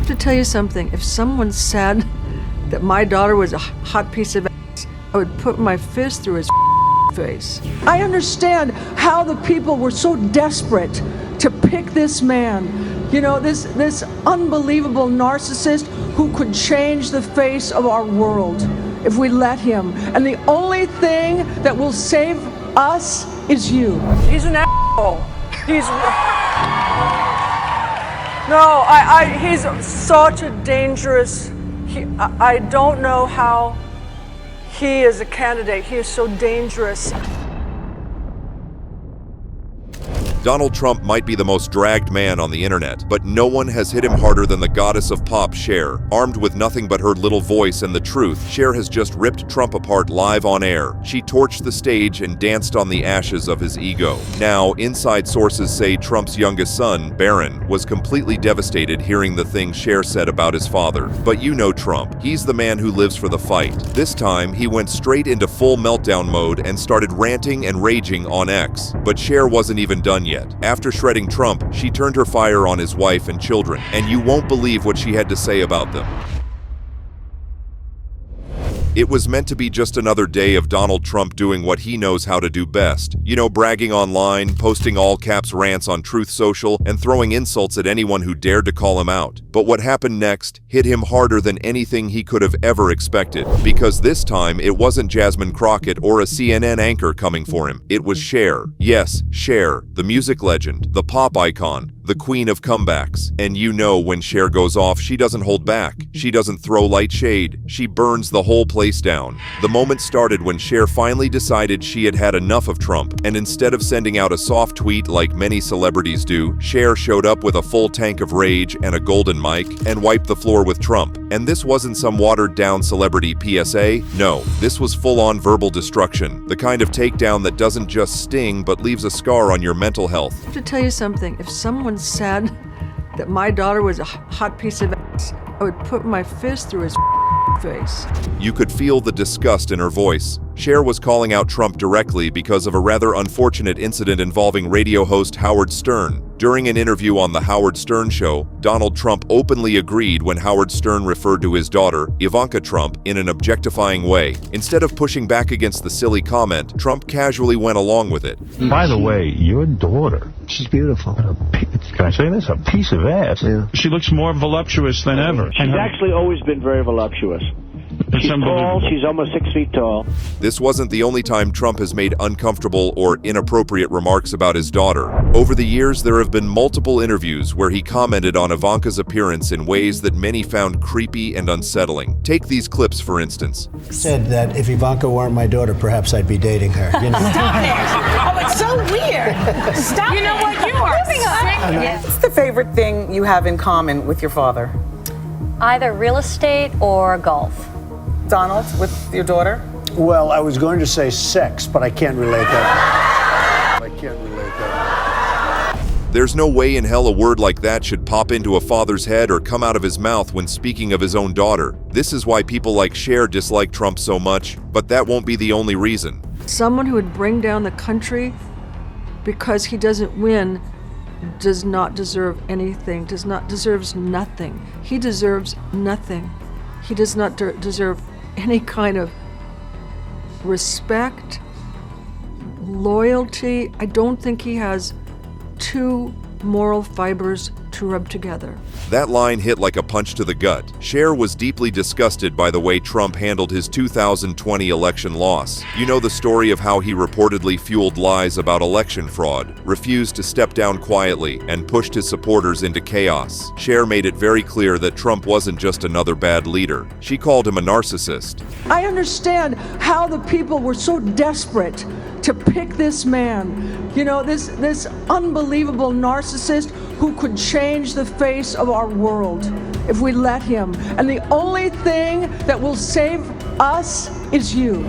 have to tell you something. If someone said that my daughter was a hot piece of ass, I would put my fist through his face. I understand how the people were so desperate to pick this man. You know, this unbelievable narcissist who could change the face of our world if we let him. And the only thing that will save us is you. He's an asshole. He's such a dangerous. I don't know how he is a candidate. He is so dangerous. Donald Trump might be the most dragged man on the internet, but no one has hit him harder than the goddess of pop, Cher. Armed with nothing but her little voice and the truth, Cher has just ripped Trump apart live on air. She torched the stage and danced on the ashes of his ego. Now, inside sources say Trump's youngest son, Barron, was completely devastated hearing the things Cher said about his father. But you know Trump. He's the man who lives for the fight. This time, he went straight into full meltdown mode and started ranting and raging on X. But Cher wasn't even done yet. After shredding Trump, she turned her fire on his wife and children, and you won't believe what she had to say about them. It was meant to be just another day of Donald Trump doing what he knows how to do best. You know, bragging online, posting all-caps rants on Truth Social, and throwing insults at anyone who dared to call him out. But what happened next hit him harder than anything he could have ever expected. Because this time, it wasn't Jasmine Crockett or a CNN anchor coming for him. It was Cher. Yes, Cher, the music legend, the pop icon, the queen of comebacks. And you know when Cher goes off, she doesn't hold back. She doesn't throw light shade. She burns the whole place down. The moment started when Cher finally decided she had had enough of Trump, and instead of sending out a soft tweet like many celebrities do, Cher showed up with a full tank of rage and a golden mic and wiped the floor with Trump. And this wasn't some watered-down celebrity PSA. No, this was full-on verbal destruction, the kind of takedown that doesn't just sting but leaves a scar on your mental health. I have to tell you something. If someone said that my daughter was a hot piece of ass, I would put my fist through his face. You could feel the disgust in her voice. Cher was calling out Trump directly because of a rather unfortunate incident involving radio host Howard Stern. During an interview on The Howard Stern Show, Donald Trump openly agreed when Howard Stern referred to his daughter, Ivanka Trump, in an objectifying way. Instead of pushing back against the silly comment, Trump casually went along with it. By the way, your daughter, she's beautiful. Can I say this? A piece of ass. Yeah. She looks more voluptuous than ever. She's actually always been very voluptuous. She's tall, she's almost 6 feet tall. This wasn't the only time Trump has made uncomfortable or inappropriate remarks about his daughter. Over the years, there have been multiple interviews where he commented on Ivanka's appearance in ways that many found creepy and unsettling. Take these clips, for instance. Said that if Ivanka weren't my daughter, perhaps I'd be dating her. You know? Stop it! Oh, it's so weird. Stop it. You know what? You are sick. What's the favorite thing you have in common with your father? Either real estate or golf. Donald, with your daughter? Well, I was going to say sex, but I can't relate that. There's no way in hell a word like that should pop into a father's head or come out of his mouth when speaking of his own daughter. This is why people like Cher dislike Trump so much, but that won't be the only reason. Someone who would bring down the country because he doesn't win does not deserve anything, deserves nothing. He deserves nothing. He does not deserve any kind of respect, loyalty. I don't think he has two moral fibers to rub together. That line hit like a punch to the gut. Cher was deeply disgusted by the way Trump handled his 2020 election loss. You know the story of how he reportedly fueled lies about election fraud, refused to step down quietly, and pushed his supporters into chaos. Cher made it very clear that Trump wasn't just another bad leader. She called him a narcissist. I understand how the people were so desperate to pick this man. You know, this unbelievable narcissist who could change the face of our world if we let him. And the only thing that will save us is you.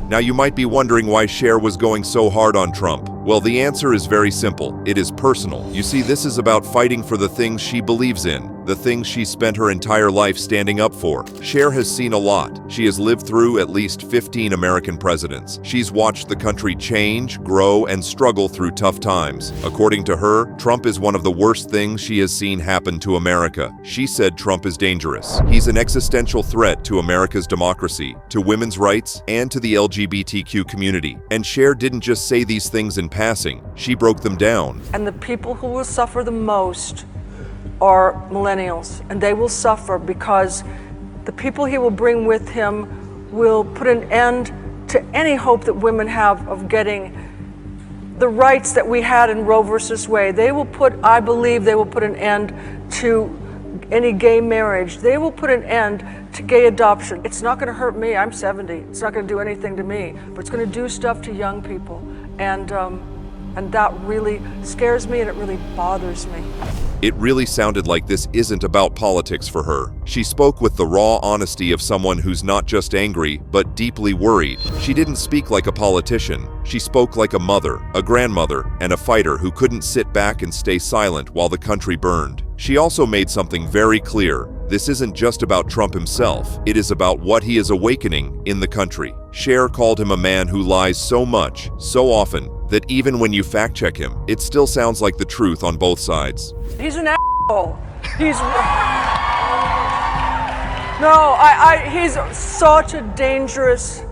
Now you might be wondering why Cher was going so hard on Trump. Well, the answer is very simple. It is personal. You see, this is about fighting for the things she believes in. the things she spent her entire life standing up for. Cher has seen a lot. She has lived through at least 15 American presidents. She's watched the country change, grow, and struggle through tough times. According to her, Trump is one of the worst things she has seen happen to America. She said Trump is dangerous. He's an existential threat to America's democracy, to women's rights, and to the LGBTQ community. And Cher didn't just say these things in passing. She broke them down. And the people who will suffer the most are millennials, and they will suffer because the people he will bring with him will put an end to any hope that women have of getting the rights that we had in Roe versus Wade. I believe they will put an end to any gay marriage. They will put an end to gay adoption. It's not going to hurt me. I'm 70. It's not going to do anything to me, but it's going to do stuff to young people. And that really scares me, and it really bothers me. It really sounded like this isn't about politics for her. She spoke with the raw honesty of someone who's not just angry, but deeply worried. She didn't speak like a politician. She spoke like a mother, a grandmother, and a fighter who couldn't sit back and stay silent while the country burned. She also made something very clear. This isn't just about Trump himself. It is about what he is awakening in the country. Cher called him a man who lies so much, so often, that even when you fact-check him, it still sounds like the truth on both sides. He's an asshole. He's such a dangerous.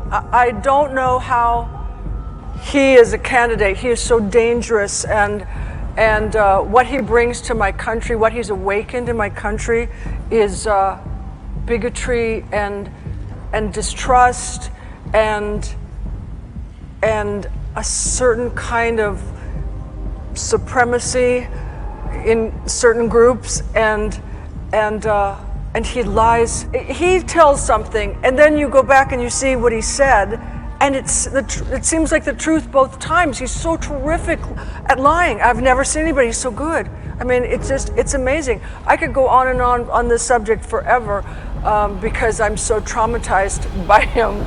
I don't know how he is a candidate. He is so dangerous, and what he brings to my country, what he's awakened in my country, is bigotry and distrust and a certain kind of supremacy in certain groups, and he lies. He tells something, and then you go back and you see what he said, and it seems like the truth both times. He's so terrific at lying. I've never seen anybody so good. I mean, it's amazing. I could go on and on this subject forever because I'm so traumatized by him.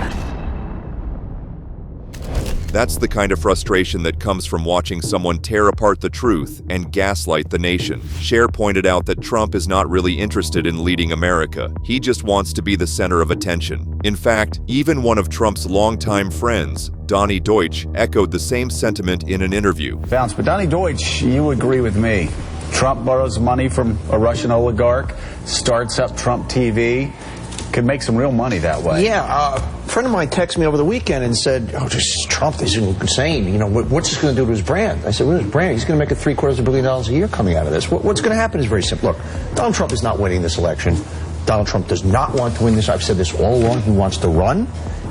That's the kind of frustration that comes from watching someone tear apart the truth and gaslight the nation. Cher pointed out that Trump is not really interested in leading America. He just wants to be the center of attention. In fact, even one of Trump's longtime friends, Donnie Deutsch, echoed the same sentiment in an interview. But Donnie Deutsch, you agree with me. Trump borrows money from a Russian oligarch, starts up Trump TV, could make some real money that way. Yeah, a friend of mine texted me over the weekend and said, "Oh, this Trump, this is insane. You know, what's this going to do to his brand?" I said, "What is his brand? He's going to make $750 million a year coming out of this. What's going to happen is very simple. Look, Donald Trump is not winning this election. Donald Trump does not want to win this. I've said this all along. He wants to run.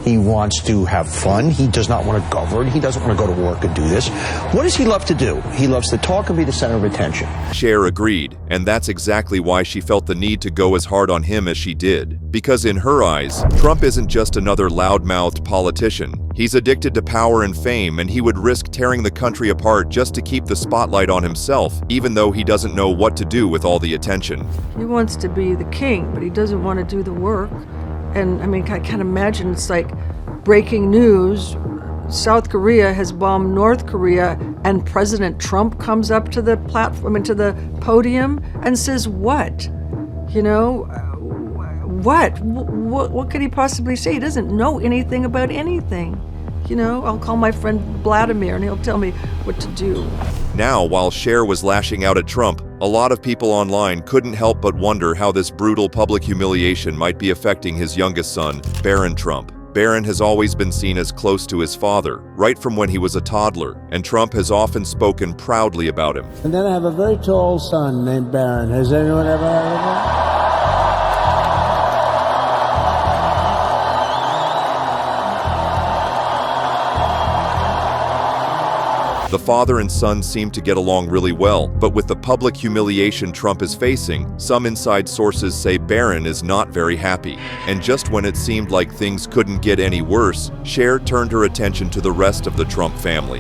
He wants to have fun. He does not want to govern. He doesn't want to go to work and do this. What does he love to do? He loves to talk and be the center of attention." Cher agreed, and that's exactly why she felt the need to go as hard on him as she did. Because in her eyes, Trump isn't just another loud-mouthed politician. He's addicted to power and fame, and he would risk tearing the country apart just to keep the spotlight on himself, even though he doesn't know what to do with all the attention. He wants to be the king, but he doesn't want to do the work. And I mean, I can't imagine. It's like breaking news. South Korea has bombed North Korea, and President Trump comes up to the platform, to the podium, and says, "What? You know, what could he possibly say? He doesn't know anything about anything. You know, I'll call my friend Vladimir, and he'll tell me what to do." Now, while Cher was lashing out at Trump, a lot of people online couldn't help but wonder how this brutal public humiliation might be affecting his youngest son, Barron Trump. Barron has always been seen as close to his father, right from when he was a toddler, and Trump has often spoken proudly about him. And then I have a very tall son named Barron. Has anyone ever heard of him? The father and son seem to get along really well, but with the public humiliation Trump is facing, some inside sources say Barron is not very happy. And just when it seemed like things couldn't get any worse, Cher turned her attention to the rest of the Trump family.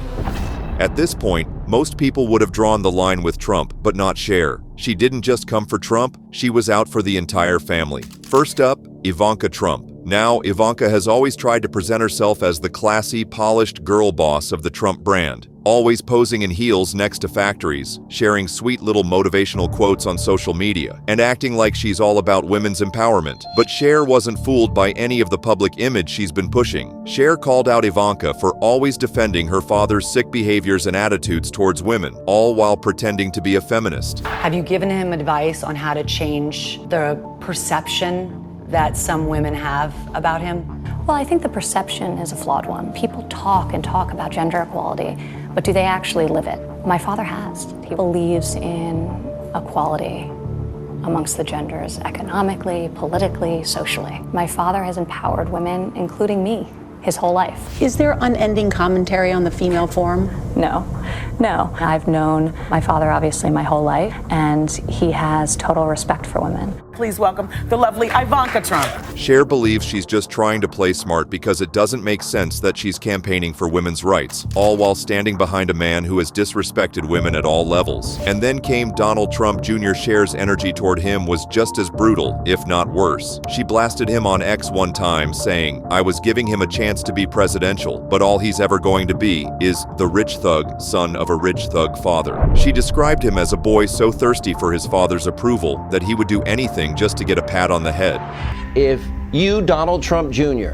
At this point, most people would have drawn the line with Trump, but not Cher. She didn't just come for Trump, she was out for the entire family. First up, Ivanka Trump. Now, Ivanka has always tried to present herself as the classy, polished girl boss of the Trump brand. always posing in heels next to factories, sharing sweet little motivational quotes on social media, and acting like she's all about women's empowerment. But Cher wasn't fooled by any of the public image she's been pushing. Cher called out Ivanka for always defending her father's sick behaviors and attitudes towards women, all while pretending to be a feminist. Have you given him advice on how to change the perception that some women have about him? Well, I think the perception is a flawed one. People talk and talk about gender equality, but do they actually live it? My father has. He believes in equality amongst the genders, economically, politically, socially. My father has empowered women, including me, his whole life. Is there unending commentary on the female form? No. I've known my father, obviously, my whole life, and he has total respect for women. Please welcome the lovely Ivanka Trump. Cher believes she's just trying to play smart because it doesn't make sense that she's campaigning for women's rights, all while standing behind a man who has disrespected women at all levels. And then came Donald Trump Jr. Cher's energy toward him was just as brutal, if not worse. She blasted him on X one time, saying, "I was giving him a chance to be presidential, but all he's ever going to be is the rich thug, son of a rich thug father." She described him as a boy so thirsty for his father's approval that he would do anything just to get a pat on the head. If you, Donald Trump Jr.,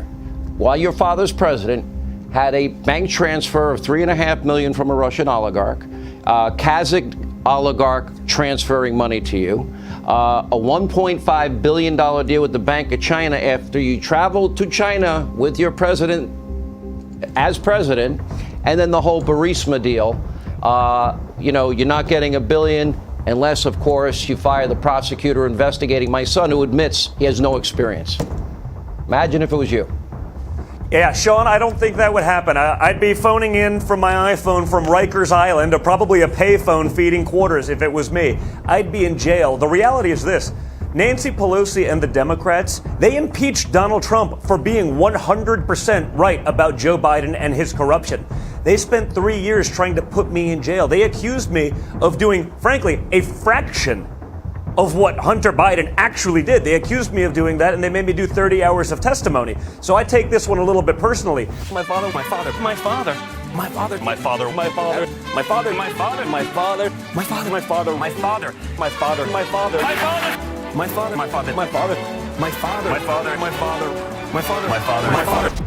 while your father's president, had a bank transfer of $3.5 million from a Russian oligarch, a Kazakh oligarch transferring money to you, a $1.5 billion deal with the Bank of China after you traveled to China with your president as president, and then the whole Burisma deal, you're not getting $1 billion unless, of course, you fire the prosecutor investigating my son, who admits he has no experience. Imagine if it was you. Yeah, Sean, I don't think that would happen. I'd be phoning in from my iPhone from Rikers Island, or probably a payphone feeding quarters if it was me. I'd be in jail. The reality is this. Nancy Pelosi and the Democrats, they impeached Donald Trump for being 100% right about Joe Biden and his corruption. They spent 3 years trying to put me in jail. They accused me of doing, frankly, a fraction of what Hunter Biden actually did. They accused me of doing that, and they made me do 30 hours of testimony. So I take this one a little bit personally. My father, my father, my father. My father, my father, my father, my father, my father, my father, my father, my father, my father, my father, my father, my father. My father, my father, my father, my father, my father, my father, my father, my father, my father.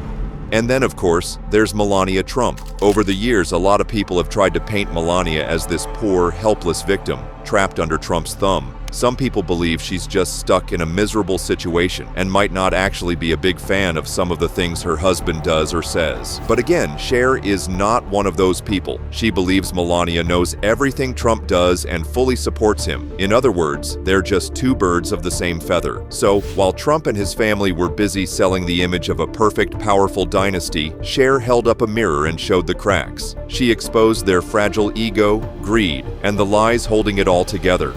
And then, of course, there's Melania Trump. Over the years, a lot of people have tried to paint Melania as this poor, helpless victim, trapped under Trump's thumb. Some people believe she's just stuck in a miserable situation and might not actually be a big fan of some of the things her husband does or says. But again, Cher is not one of those people. She believes Melania knows everything Trump does and fully supports him. In other words, they're just two birds of the same feather. So, while Trump and his family were busy selling the image of a perfect, powerful dynasty, Cher held up a mirror and showed the cracks. She exposed their fragile ego, greed, and the lies holding it all together.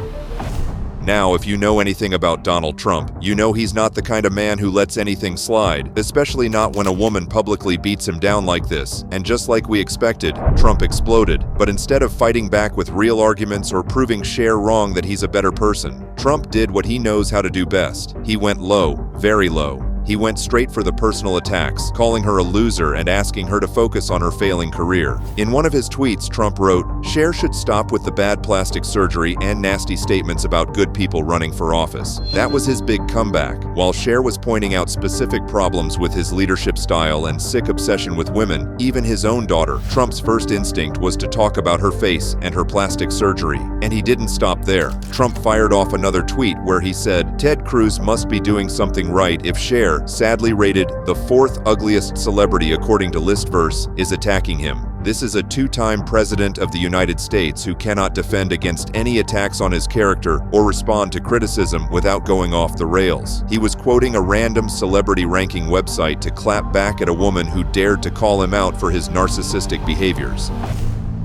Now, if you know anything about Donald Trump, you know he's not the kind of man who lets anything slide, especially not when a woman publicly beats him down like this. And just like we expected, Trump exploded. But instead of fighting back with real arguments or proving Cher wrong that he's a better person, Trump did what he knows how to do best. He went low, very low. He went straight for the personal attacks, calling her a loser and asking her to focus on her failing career. In one of his tweets, Trump wrote, "Cher should stop with the bad plastic surgery and nasty statements about good people running for office." That was his big comeback. While Cher was pointing out specific problems with his leadership style and sick obsession with women, even his own daughter, Trump's first instinct was to talk about her face and her plastic surgery. And he didn't stop there. Trump fired off another tweet where he said, "Ted Cruz must be doing something right if Cher, sadly rated the fourth ugliest celebrity according to Listverse, is attacking him." This is a two-time president of the United States who cannot defend against any attacks on his character or respond to criticism without going off the rails. He was quoting a random celebrity ranking website to clap back at a woman who dared to call him out for his narcissistic behaviors.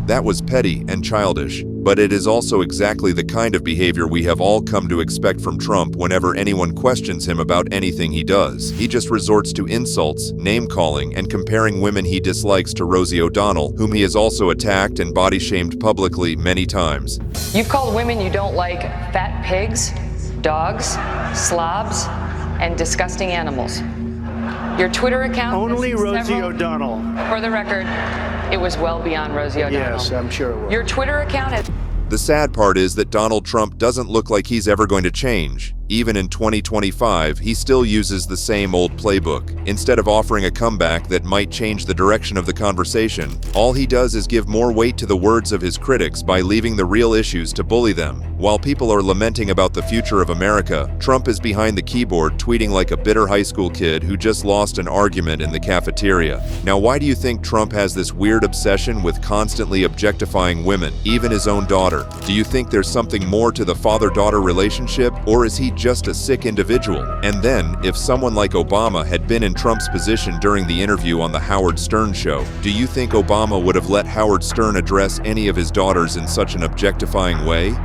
That was petty and childish, but it is also exactly the kind of behavior we have all come to expect from Trump whenever anyone questions him about anything he does. He just resorts to insults, name-calling, and comparing women he dislikes to Rosie O'Donnell, whom he has also attacked and body-shamed publicly many times. You've called women you don't like fat pigs, dogs, slobs, and disgusting animals. Your Twitter account... Only Rosie O'Donnell. For the record, It was well beyond Rosie O'Donnell. Yes, I'm sure it was. Your Twitter account has... The sad part is that Donald Trump doesn't look like he's ever going to change. Even in 2025, he still uses the same old playbook. Instead of offering a comeback that might change the direction of the conversation, all he does is give more weight to the words of his critics by leaving the real issues to bully them. While people are lamenting about the future of America, Trump is behind the keyboard tweeting like a bitter high school kid who just lost an argument in the cafeteria. Now, why do you think Trump has this weird obsession with constantly objectifying women, even his own daughter? Do you think there's something more to the father-daughter relationship, or is he just a sick individual? And then, if someone like Obama had been in Trump's position during the interview on the Howard Stern show, do you think Obama would have let Howard Stern address any of his daughters in such an objectifying way?